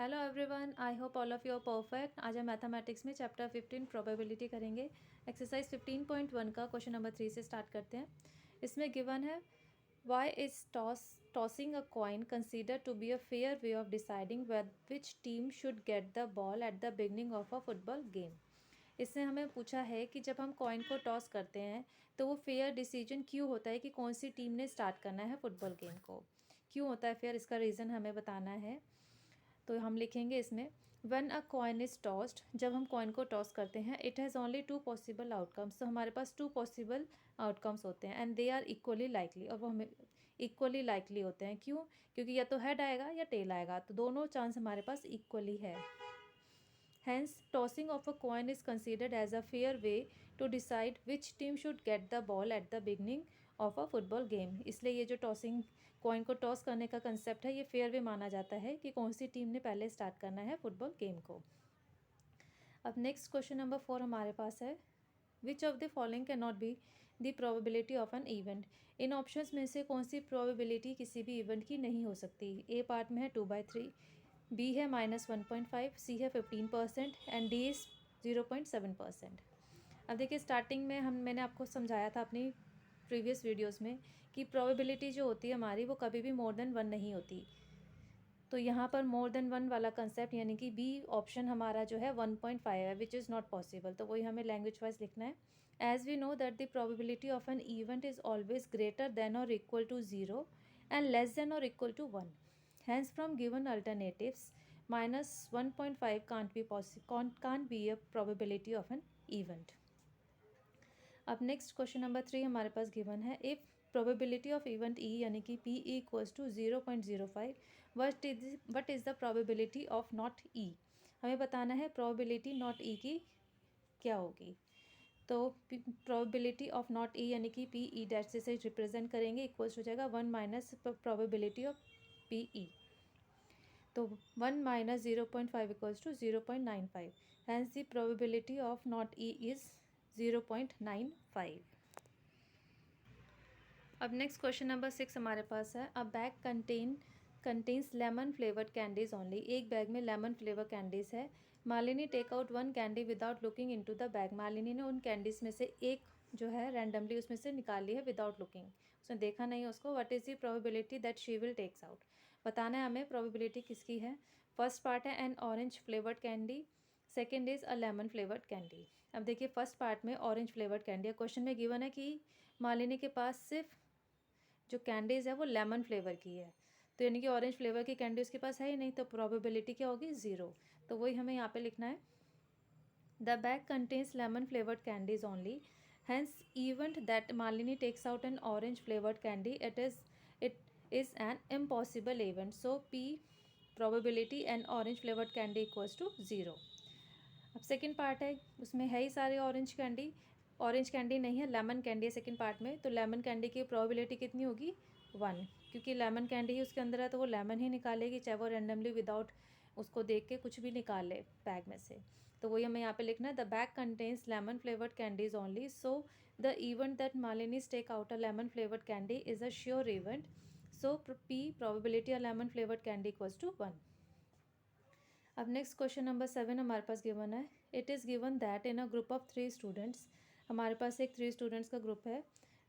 Hello everyone, I hope all of you are perfect. आज हम mathematics में chapter 15 probability करेंगे। एक्सरसाइज 15.1 का क्वेश्चन नंबर 3 से स्टार्ट करते हैं। इसमें गिवन है why is tossing a coin consider to be a fair way of deciding which team should get the ball at the beginning of a football game. इससे हमें पूछा है कि जब हम कॉइन को टॉस करते हैं तो वो फेयर डिसीजन क्यों होता है कि कौन सी टीम ने स्टार्ट करना है फुटबॉल गेम को। क्यों होता है फेयर, इसका रीज़न हमें बताना है। तो हम लिखेंगे इसमें when a coin is tossed, जब हम कॉइन को टॉस करते हैं it has only two possible outcomes. तो हमारे पास टू पॉसिबल आउटकम्स होते हैं and they are equally likely, और वो हमें इक्वली लाइकली होते हैं। क्यों? क्योंकि या तो हेड आएगा या टेल आएगा, तो दोनों चांस हमारे पास इक्वली है। Hence, tossing of a coin is considered as a fair way to decide which team should get the ball at the beginning of a football game। इसलिए ये जो टॉसिंग कॉइन को toss करने का concept है ये fair वे माना जाता है कि कौन सी टीम ने पहले स्टार्ट करना है फुटबॉल गेम को। अब नेक्स्ट क्वेश्चन नंबर 4 हमारे पास है which of the following can not be the probability of an event. In options में से कौन सी प्रोबेबिलिटी किसी भी इवेंट की नहीं हो सकती। ए पार्ट में है 2/3, बी है -1.5, सी है 15% एंड डी इज़ 0.7%। अब देखिए स्टार्टिंग में मैंने आपको समझाया था अपनी प्रीवियस वीडियोस में कि प्रोबेबिलिटी जो होती है हमारी वो कभी भी मोर देन 1 नहीं होती। तो यहाँ पर मोर देन 1 वाला कंसेप्ट यानी कि बी ऑप्शन हमारा जो है 1.5 है विच इज़ नॉट पॉसिबल। तो वही हमें लैंग्वेज वाइज लिखना है। As we know that the probability of an event is always greater than और equal to 0 and less than और equal to 1। Hence, from given alternatives, -1.5 can't be a probability of an event. अब next question number 3 हमारे पास given है if probability of event E यानी कि P equals to 0.05, what is the probability of not E. हमें बताना है probability not ई की क्या होगी। तो प्रोबेबिलिटी ऑफ नॉट ई यानी कि पी ई डैश से रिप्रेजेंट करेंगे, इक्वल्स हो जाएगा 1 minus probability of P E. तो 1 minus 0.5 equals to 0.95। Hence the probability of not E is 0.95। अब नेक्स्ट क्वेश्चन नंबर 6 हमारे पास है a bag contains lemon flavoured candies only. एक बैग में लेमन फ्लेवर कैंडीज है। Malini take out one candy without looking into the bag. Malini ने उन candies में से एक जो है रैंडमली उसमें से निकाल ली है विदाउट लुकिंग, उसने देखा नहीं उसको। What is the probability that she will takes out. बताना है हमें प्रोबेबिलिटी किसकी है। फर्स्ट पार्ट है an orange flavoured candy, second is a lemon flavoured candy. अब देखिए फर्स्ट पार्ट में ऑरेंज फ्लेवर्ड कैंडी है। क्वेश्चन में गिवन है कि मालिनी के पास सिर्फ जो कैंडीज़ है वो लेमन फ्लेवर की है, तो यानी कि ऑरेंज फ्लेवर की कैंडी उसके पास है ही नहीं, तो प्रोबेबिलिटी क्या होगी 0। तो वही हमें यहाँ पे लिखना है the bag contains lemon flavoured candies only. Hence event that Malini takes out an orange flavoured candy it is an impossible event. So P probability an orange flavoured candy equals to 0। अब सेकेंड पार्ट है, उसमें है ही सारे orange candy, orange candy नहीं है, lemon candy है second part में। तो लेमन कैंडी की प्रोबेबिलिटी कितनी होगी 1, क्योंकि लेमन कैंडी ही उसके अंदर है तो वो लेमन ही निकालेगी, चाहे वो रैंडमली विदाउट उसको देख के कुछ भी निकाल ले बैग में से। तो वही हमें यहाँ पे लिखना है the bag contains lemon flavoured candies only, so the event that Malini's take out a lemon flavoured candy is a sure event. So P probability a lemon flavoured candy equals to 1। अब नेक्स्ट क्वेश्चन नंबर 7 हमारे पास given है it is given that in a group of 3 students. हमारे पास एक 3 students का group है।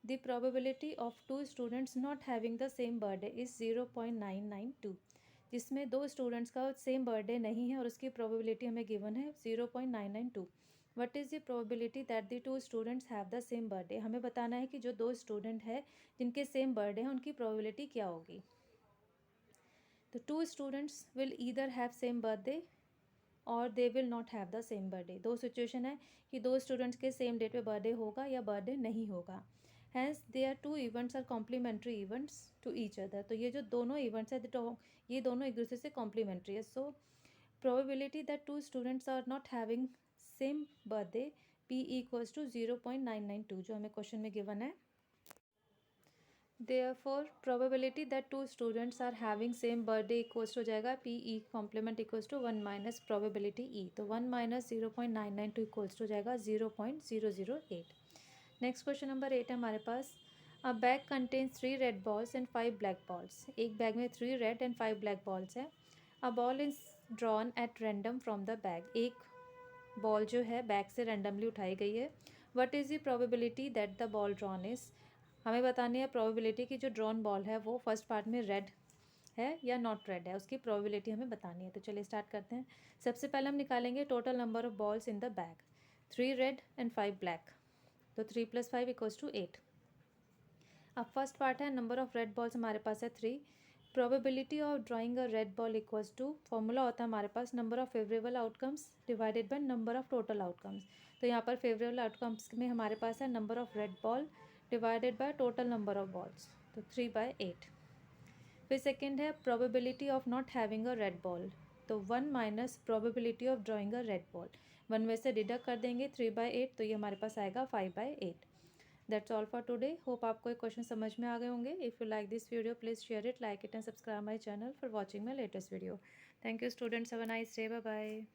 The probability of 2 students not having the same birthday is 0.992। जिसमें 2 स्टूडेंट्स का सेम बर्थडे नहीं है और उसकी प्रोबेबिलिटी हमें गिवन है 0.992। What is the probability that the 2 students have the same birthday. हमें बताना है कि जो 2 स्टूडेंट है जिनके सेम बर्थडे हैं उनकी प्रोबेबिलिटी क्या होगी। तो 2 students will either have same birthday और they will not have the same birthday. दो सिचुएशन है कि 2 स्टूडेंट्स के सेम डेट पे बर्थडे होगा या बर्थडे नहीं होगा। Hence they are 2 events are complementary events to each other. तो ये जो दोनों इवेंट्स है ये दोनों एक दूसरे से कॉम्प्लीमेंट्री है। So probability that 2 students are not having same birthday P equals to 0.992 जो हमें क्वेश्चन में गिवन है। Therefore, probability that 2 students are having same birthday equals to जाएगा P E complement equals to 1 minus probability E। तो 1 minus 0.992 equals to जाएगा 0.008। Next question number 8 है हमारे पास a bag contains 3 red balls and 5 black balls. एक bag में 3 red and 5 black balls है। A ball is drawn at random from the bag, एक ball जो है बैग से रैंडमली उठाई गई है। What is the probability that the ball drawn is, हमें बतानी है प्रोबेबिलिटी की जो ड्रॉन बॉल है वो फर्स्ट पार्ट में रेड है या नॉट रेड है, उसकी प्रोबेबिलिटी हमें बतानी है। तो चलिए स्टार्ट करते हैं। सबसे पहले हम निकालेंगे total number of balls in the bag, 3 red and 5 black, तो 3 + 5 = 8। अब फर्स्ट पार्ट है, नंबर ऑफ रेड बॉल्स हमारे पास है 3, probability of drawing a red ball equals to, formula होता है हमारे पास number of favourable outcomes divided by number of total outcomes. तो यहाँ पर फेवरेबल आउटकम्स में हमारे पास है number of red ball divided by total number of balls, तो 3/8। फिर सेकेंड है probability of not having a red ball, तो 1 minus probability of drawing a red ball, 1 में से डिडक्ट कर देंगे 3/8, तो ये हमारे पास आएगा 5/8। That's all for today. Hope आपको ये क्वेश्चन समझ में आ गए होंगे। If you like this video please share it, like it and subscribe my channel for watching my latest video. Thank you students, have a nice day, bye bye.